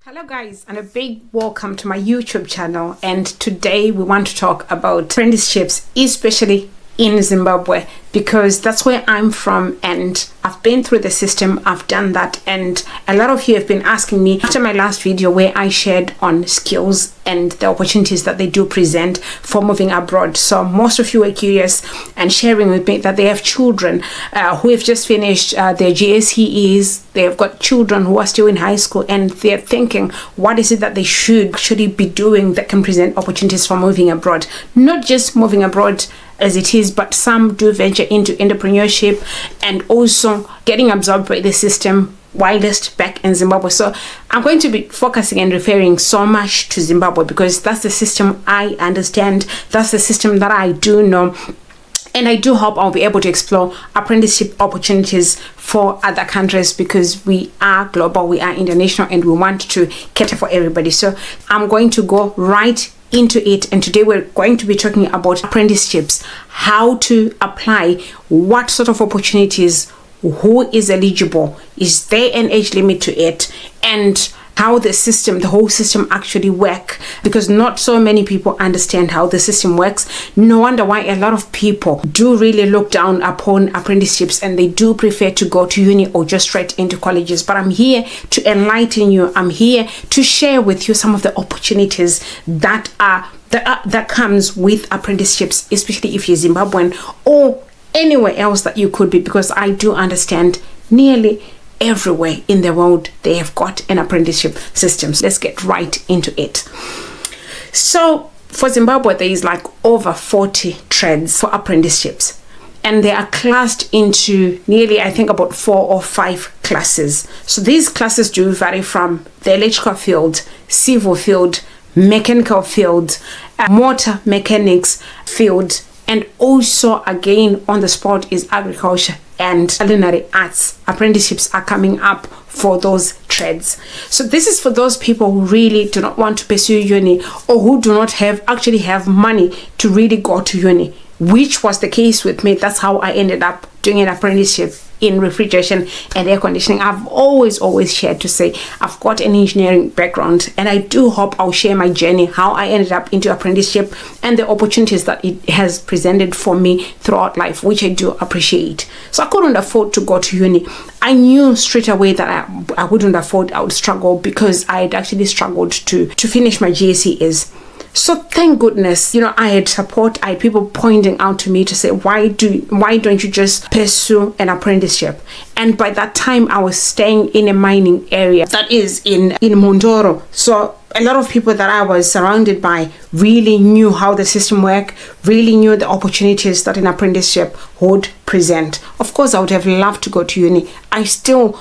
Hello guys, and a big welcome to my YouTube channel. And today we want to talk about apprenticeships, especially in Zimbabwe, because that's where I'm from and I've been through the system. I've done that, and a lot of you have been asking me after my last video where I shared on skills and the opportunities that they do present for moving abroad. So most of you were curious and sharing with me that they have children who have just finished their GCSEs. They've got children who are still in high school, and they're thinking, what is it that they should actually be doing that can present opportunities for moving abroad? Not just moving abroad as it is, but some do venture into entrepreneurship and also getting absorbed by the system whilst back in Zimbabwe. So I'm going to be focusing and referring so much to Zimbabwe because that's the system I understand, that's the system that I do know. And I do hope I'll be able to explore apprenticeship opportunities for other countries because we are global, we are international, and we want to cater for everybody. So I'm going to go right into it, and today we're going to be talking about apprenticeships, how to apply, what sort of opportunities, who is eligible, is there an age limit to it, and how the whole system actually work, because not so many people understand how the system works. No wonder why a lot of people do really look down upon apprenticeships and they do prefer to go to uni or just straight into colleges. But I'm here to enlighten you. I'm here to share with you some of the opportunities that comes with apprenticeships, especially if you're Zimbabwean or anywhere else that you could be, because I do understand nearly everywhere in the world they have got an apprenticeship system. So let's get right into it. So for Zimbabwe, there is like over 40 trades for apprenticeships, and they are classed into nearly, I think, about 4 or 5 classes. So these classes do vary from the electrical field, civil field, mechanical field, motor mechanics field, and also again on the spot is agriculture and culinary arts. Apprenticeships are coming up for those trades. So this is for those people who really do not want to pursue uni, or who do not actually have money to really go to uni, which was the case with me. That's how I ended up doing an apprenticeship in refrigeration and air conditioning. I've always shared to say I've got an engineering background, and I do hope I'll share my journey, how I ended up into apprenticeship and the opportunities that it has presented for me throughout life, which I do appreciate. So I couldn't afford to go to uni. I knew straight away that I wouldn't afford, I would struggle, because I had actually struggled to finish my GCSEs. So thank goodness, I had support. I had people pointing out to me to say, why don't you just pursue an apprenticeship? And by that time, I was staying in a mining area that is in Mondoro. So a lot of people that I was surrounded by really knew how the system worked, really knew the opportunities that an apprenticeship would present. Of course, I would have loved to go to uni. I still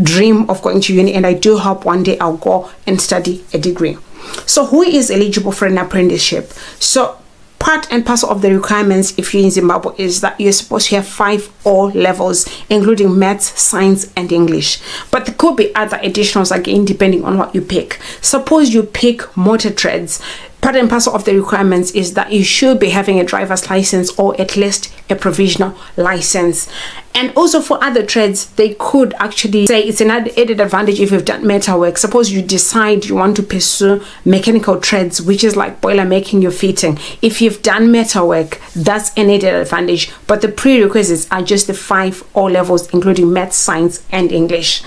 dream of going to uni, and I do hope one day I'll go and study a degree. So who is eligible for an apprenticeship? So part and parcel of the requirements if you're in Zimbabwe is that you're supposed to have 5 O levels, including maths, science, and English. But there could be other additionals, again, depending on what you pick. Suppose you pick motor trades. Part and parcel of the requirements is that you should be having a driver's license or at least a provisional license. And also for other trades, they could actually say it's an added advantage if you've done metalwork. Suppose you decide you want to pursue mechanical trades, which is like boiler making, your fitting. If you've done metalwork, that's an added advantage. But the prerequisites are just the 5 O levels, including math, science, and English.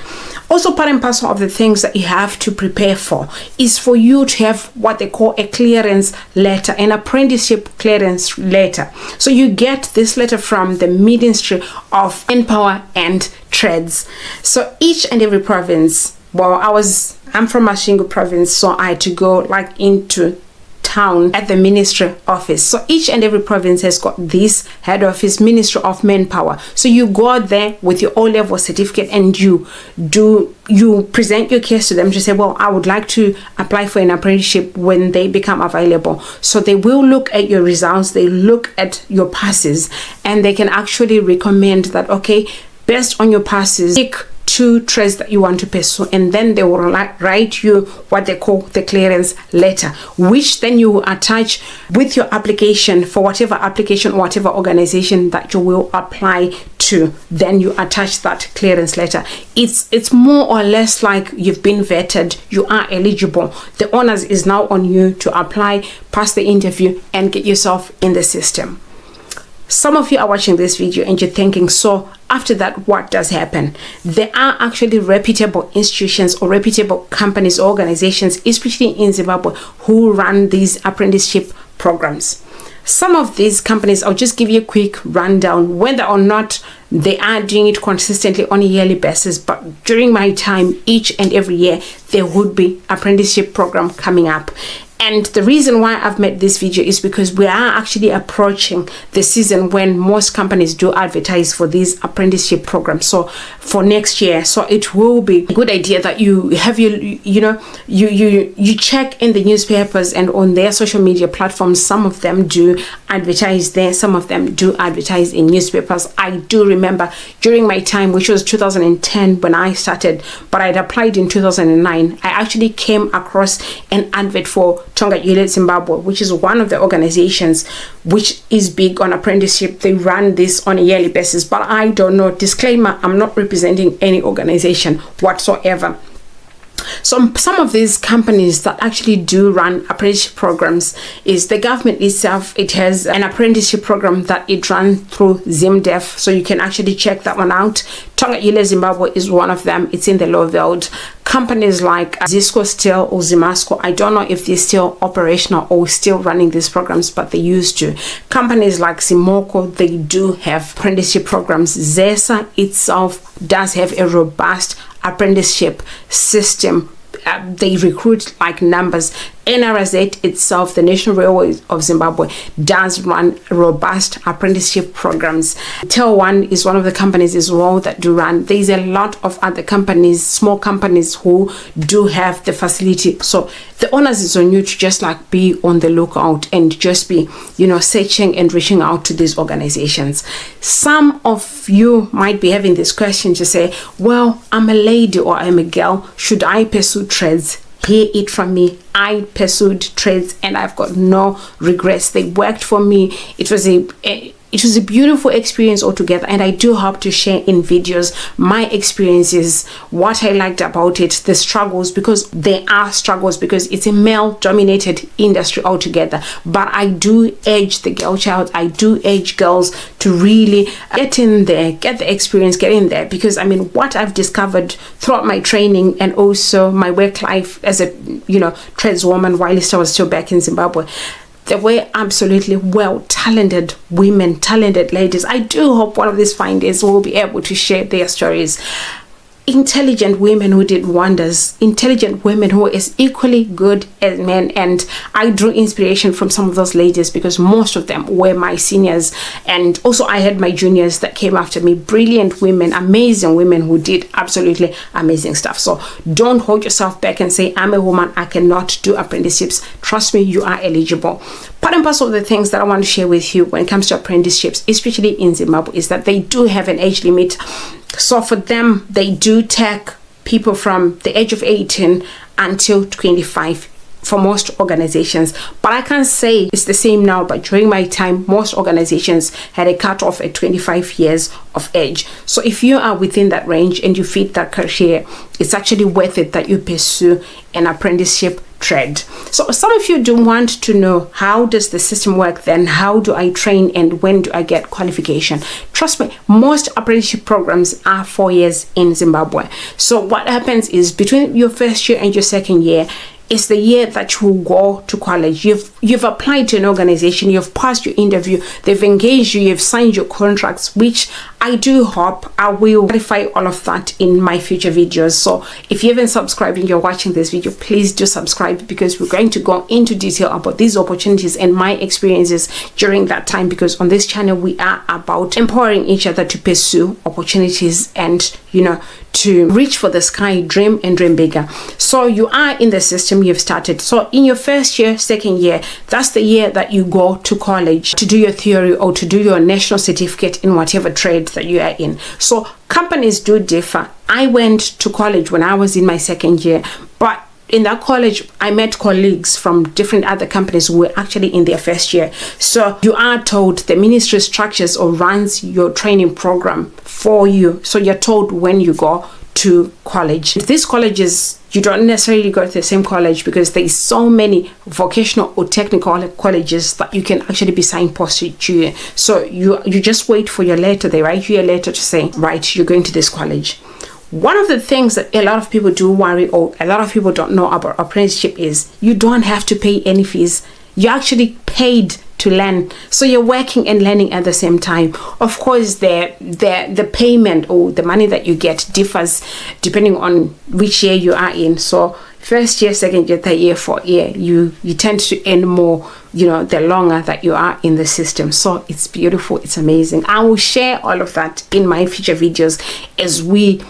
Also, part and parcel of the things that you have to prepare for is for you to have what they call a clearance letter, an apprenticeship clearance letter. So you get this letter from the Ministry of Manpower and Trades. So each and every province, well, I'm from Masvingo province, so I had to go like into town at the ministry office. So each and every province has got this head office, Ministry of Manpower. So you go there with your O-level certificate and you present your case to them to say, well, I would like to apply for an apprenticeship when they become available. So they will look at your results, they look at your passes, and they can actually recommend that, okay, based on your passes, pick 2 trades that you want to pursue, and then they will write you what they call the clearance letter, which then you will attach with your application for whatever application or whatever organization that you will apply to. Then you attach that clearance letter. It's more or less like you've been vetted, you are eligible. The onus is now on you to apply, pass the interview, and get yourself in the system. Some of you are watching this video and you're thinking, so after that, what does happen? There are actually reputable institutions or reputable companies or organizations, especially in Zimbabwe, who run these apprenticeship programs. Some of these companies, I'll just give you a quick rundown, whether or not they are doing it consistently on a yearly basis. But during my time, each and every year, there would be apprenticeship program coming up. And the reason why I've made this video is because we are actually approaching the season when most companies do advertise for these apprenticeship programs. So for next year, so it will be a good idea that you have you check in the newspapers and on their social media platforms. Some of them do advertise there, some of them do advertise in newspapers. I do remember during my time, which was 2010 when I started, but I'd applied in 2009, I actually came across an advert for Tertiary Zimbabwe, which is one of the organizations which is big on apprenticeship. They run this on a yearly basis, but I don't know. Disclaimer, I'm not representing any organization whatsoever. So some of these companies that actually do run apprenticeship programs is the government itself. It has an apprenticeship program that it runs through ZimDef, so you can actually check that one out. Tertiary Zimbabwe is one of them. It's in the Lowveld. Companies like Zisco Steel or Zimasco, I don't know if they're still operational or still running these programs, but they used to. Companies like Simoko, they do have apprenticeship programs. ZESA itself does have a robust apprenticeship system. They recruit like numbers. NRZ itself, the National Railways of Zimbabwe, does run robust apprenticeship programs. Tel1 is one of the companies as well that do run. There's a lot of other companies, small companies, who do have the facility. So the onus is on you to just like be on the lookout and just be, searching and reaching out to these organizations. Some of you might be having this question to say, well, I'm a lady or I'm a girl. Should I pursue trades? Hear it from me. I pursued trades and I've got no regrets. They worked for me. It was a beautiful experience altogether, and I do hope to share in videos my experiences, what I liked about it, the struggles, because there are struggles, because it's a male dominated industry altogether. But I do urge the girl child, I do urge girls to really get in there, get the experience, get in there, because what I've discovered throughout my training and also my work life as a tradeswoman while I was still back in Zimbabwe, there were absolutely talented women, talented ladies. I do hope one of these fine days will be able to share their stories. Intelligent women who did wonders, intelligent women who is equally good as men. And I drew inspiration from some of those ladies because most of them were my seniors, and also I had my juniors that came after me. Brilliant women, amazing women who did absolutely amazing stuff. So don't hold yourself back and say, I'm a woman, I cannot do apprenticeships. Trust me, you are eligible. Part and parcel of the things that I want to share with you when it comes to apprenticeships, especially in Zimbabwe, is that they do have an age limit. So for them, they do take people from the age of 18 until 25 for most organizations. But I can't say it's the same now, but during my time, most organizations had a cutoff at 25 years of age. So if you are within that range and you fit that criteria, it's actually worth it that you pursue an apprenticeship trade. So some of you do want to know, how does the system work then? How do I train and when do I get qualification? Trust me, most apprenticeship programs are 4 years in Zimbabwe. So what happens is between your first year and your second year, it's the year that you will go to college. You've applied to an organization, you've passed your interview, they've engaged you, you've signed your contracts, which I do hope I will clarify all of that in my future videos. So if you haven't subscribed and you're watching this video, please do subscribe, because we're going to go into detail about these opportunities and my experiences during that time, because on this channel we are about empowering each other to pursue opportunities and to reach for the sky, dream and dream bigger. So you are in the system, you've started. So in your first year, second year, that's the year that you go to college to do your theory or to do your national certificate in whatever trade that you are in. So companies do differ. I went to college when I was in my second year, but in that college, I met colleagues from different other companies who were actually in their first year. So you are told, the ministry structures or runs your training program for you. So you're told when you go to college. These colleges, you don't necessarily go to the same college because there's so many vocational or technical colleges that you can actually be signposted to. So you just wait for your letter. They write you a letter to say, right, you're going to this college. One of the things that a lot of people do worry or a lot of people don't know about apprenticeship is you don't have to pay any fees. You're actually paid to learn. So you're working and learning at the same time. Of course, the payment or the money that you get differs depending on which year you are in. So first year, second year, third year, fourth year, you tend to earn more, the longer that you are in the system. So it's beautiful, it's amazing. I will share all of that in my future videos as we,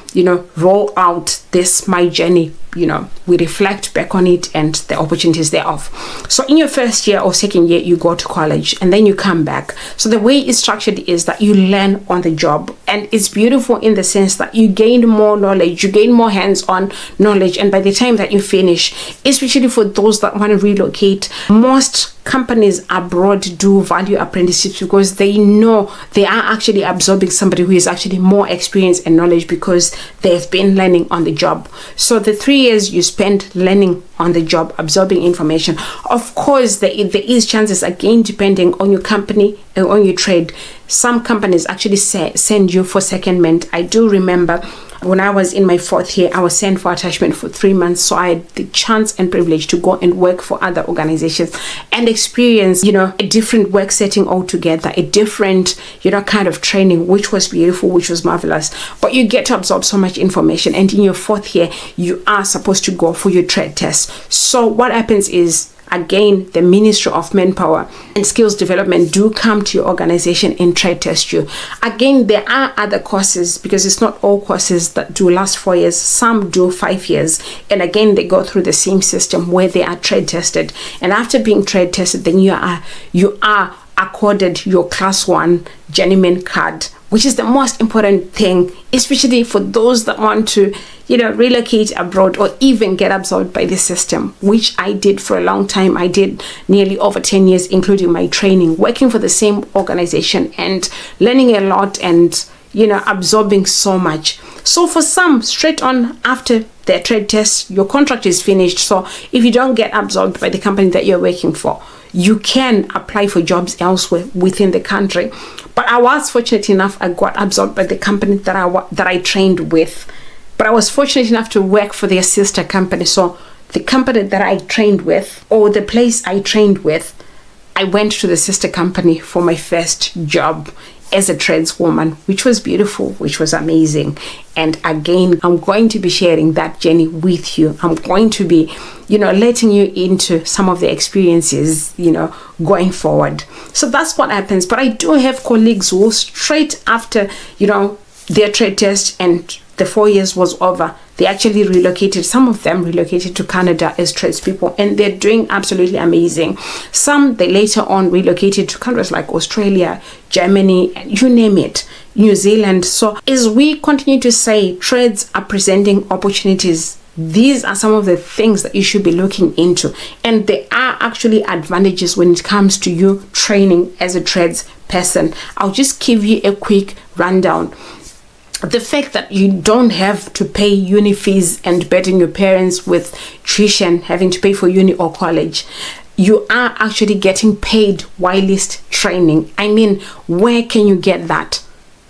roll out this my journey. We reflect back on it and the opportunities thereof. So in your first year or second year, you go to college and then you come back. So the way it's structured is that you learn on the job, and it's beautiful in the sense that you gain more knowledge, you gain more hands-on knowledge, and by the time that you finish, especially for those that want to relocate, most companies abroad do value apprenticeships because they know they are actually absorbing somebody who is actually more experienced and knowledge because they've been learning on the job. So the 3 years you spend learning on the job, absorbing information. Of course, there is chances, again, depending on your company and on your trade. Some companies actually send you for secondment. I do remember when I was in my fourth year, I was sent for attachment for 3 months. So I had the chance and privilege to go and work for other organizations and experience, a different work setting altogether, a different, kind of training, which was beautiful, which was marvelous. But you get to absorb so much information. And in your fourth year, you are supposed to go for your trade test. So what happens is, again, the Ministry of Manpower and Skills Development do come to your organization and trade test you. Again, there are other courses because it's not all courses that do last 4 years. Some do 5 years. And again, they go through the same system where they are trade tested. And after being trade tested, then you are accorded your class 1 journeyman card, which is the most important thing, especially for those that want to, relocate abroad or even get absorbed by the system, which I did for a long time. I did nearly over 10 years, including my training, working for the same organization and learning a lot and, absorbing so much. So for some, straight on after their trade test, your contract is finished. So if you don't get absorbed by the company that you're working for, you can apply for jobs elsewhere within the country. But I was fortunate enough, I got absorbed by the company that I trained with. But I was fortunate enough to work for their sister company. So the company that I trained with, or the place I trained with, I went to the sister company for my first job as a tradeswoman, which was beautiful, which was amazing. And again, I'm going to be sharing that journey with you. I'm going to be, letting you into some of the experiences, going forward. So that's what happens. But I do have colleagues who straight after, their trade test and the 4 years was over, they actually relocated. Some of them relocated to Canada as tradespeople, and they're doing absolutely amazing. Some, they later on relocated to countries like Australia, Germany, you name it, New Zealand. So as we continue to say, trades are presenting opportunities. These are some of the things that you should be looking into. And there are actually advantages when it comes to you training as a trades person. I'll just give you a quick rundown. The fact that you don't have to pay uni fees and burden your parents with tuition, having to pay for uni or college. You are actually getting paid whilst training. I mean, where can you get that?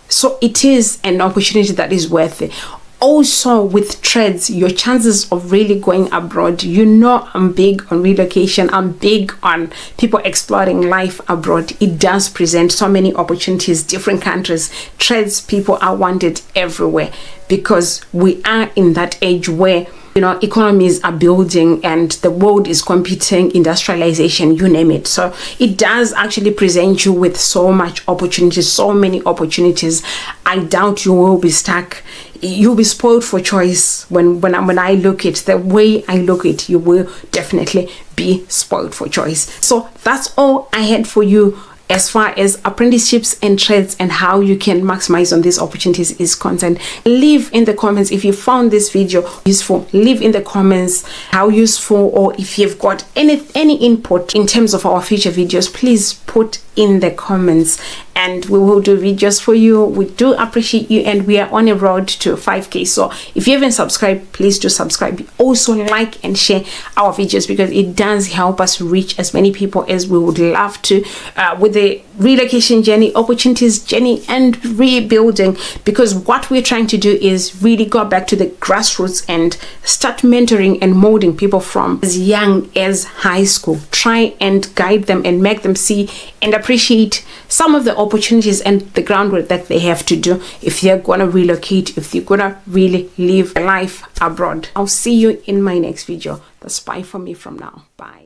So it is an opportunity that is worth it. Also with trades, your chances of really going abroad, I'm big on relocation. I'm big on people exploring life abroad. It does present so many opportunities, different countries. Trades people are wanted everywhere because we are in that age where economies are building and the world is competing, industrialization, you name it. So it does actually present you with so much opportunities, so many opportunities. I doubt you will be stuck. You'll be spoiled for choice. When I look at the way I look at, you will definitely be spoiled for choice. So that's all I had for you as far as apprenticeships and trades and how you can maximize on these opportunities is concerned. Leave in the comments if you found this video useful. Leave in the comments how useful, or if you've got any input in terms of our future videos, please put in the comments and we will do videos for you. We do appreciate you, and we are on a road to 5k. So if you haven't subscribed, please do subscribe. Also like and share our videos, because it does help us reach as many people as we would love to with the relocation journey, opportunities journey, and rebuilding. Because what we're trying to do is really go back to the grassroots and start mentoring and molding people from as young as high school. Try and guide them and make them see and appreciate some of the opportunities and the groundwork that they have to do if they're gonna relocate, if they're gonna really live a life abroad. I'll see you in my next video. That's bye for me from now. Bye.